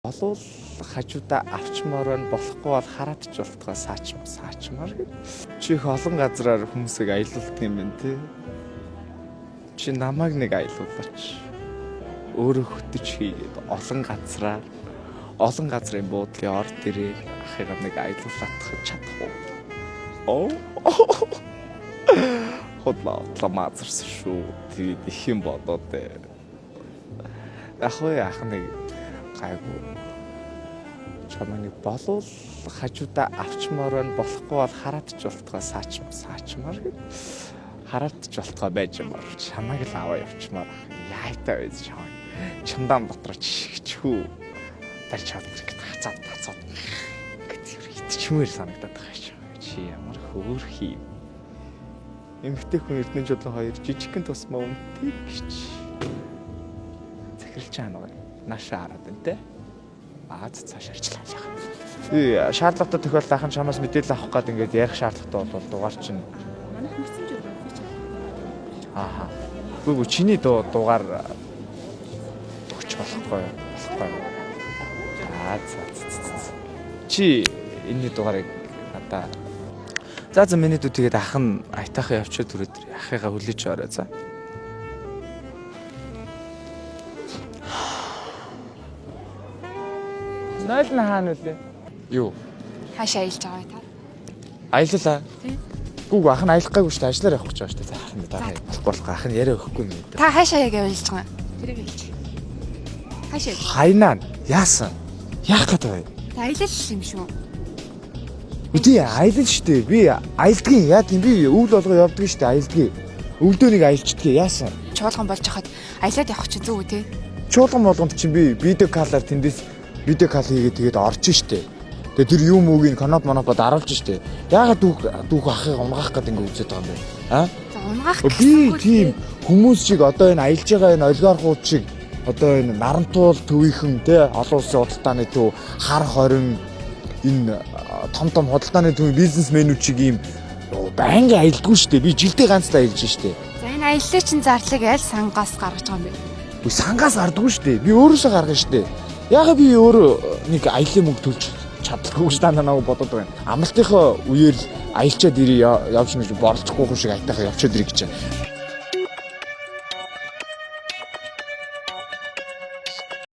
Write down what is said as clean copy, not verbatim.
Болов хажуудаа авчмаар байна болохгүй бол хараад ч болтгоо саачмаар гэв. Чи их олон газраар хүмүүсийг аялуулдаг юм байна те. Чи намайг нэг аялуулаач. Өөрөө хөтөж хийгээд олон газрын буудлын орд ирээ ахыгаа нэг аялуулах чадах уу? Хотлоо мазарсан шүү. Тэгээд их юм бодоо те. Ах нэг гайгүй. Чамайг болов хажуудаа авчмаар байна болохгүй бол хараад ч болтгоо саачмаар гэв. Хараад ч болтгоо байж юмар. Чамайг л аваа явчмаар яайтай байж чам. Чамдан дотроо чигчхүү. Тарч чадчих хацаад. Идчмээр санагдаад байгаа шүү. Чи ямар хөөрхий. Эмэгтэй хүн эрдэнэ жолоо хоёр жижигхэн тусмаа өмтэй гэж. Захирлж байгаа нэг наашаа хараад байна те. Цааш арчлаа яах. Шаардлагатай тохиолдолд ахын чамаас мэдээлэл авах гээд ингээд ярих шаардлагатай бол дугаар чинь. Манайх мессенжер байхгүй ч. Ааха. Үгүй чиний дугаар өгч болохгүй. Чи энэний дугаарыг надаа. За миний дүү тэгээд ах нь айтаахан явчихад түрээд ахыгаа хүлээж орой за. Нойл на хаана үлээ? Юу? Хаашаа аялж байгаа вэ та? Аяллаа. Тийм. Гүүг ах нь аялахгүй шүү дээ. Ажлаар явах гэж байгаа шүү дээ. За ах нь дараа болох ах нь яриа өгөхгүй юм. Та хаашаа яг аялж байгаа? Тэрийг хэлж. Хаашаа? Хайнаа. Яасан? Яах гэдэг вэ? Та аялал юм шүү. Үгүй аялал шүү дээ. Би аялдгийн яа гэм би өвл болгоо явдаг шүү дээ. Аялдгийн. Өвлдөөнийг аялждаг яасан? Чуулган болж хахад аялаад явах чинь зүг үү те? Чуулган болгонд чинь би видео калаар тэндээс видео кал хийгээд тэгээд орж штэ. Тэгээд тэр юм уугийн канап манапад аруулж штэ. Яагаад дүүх ахыг унгаах гэдэг ингэ үзээд байгаа юм бэ? Аа? За унгаах би тийм хүмүүс шиг одоо энэ аялж байгаа энэ олигархууд шиг одоо энэ нарантуул төвийнхэн те олон улсын худалдааны төв хар хорин энэ том худалдааны төвийн бизнесмэнүүд шиг ийм байнга аялдаггүй штэ. Би жилдээ ганц л аялж штэ. За энэ аяллаа чинь зарлыг аль сангаас гаргаж байгаа юм бэ? Би сангаас гардаггүй штэ. Би өөрөөсөө гаргана штэ. Яагаад би өөрөө нэг аялын мөнгө төлж чаддаггүй гэж танаа бодоод байна. Амралтынхаа үеэр л аялчаад ирээ явж нэг борлохгүй юм шиг айтайхаа явчаад ирэх гэж байна.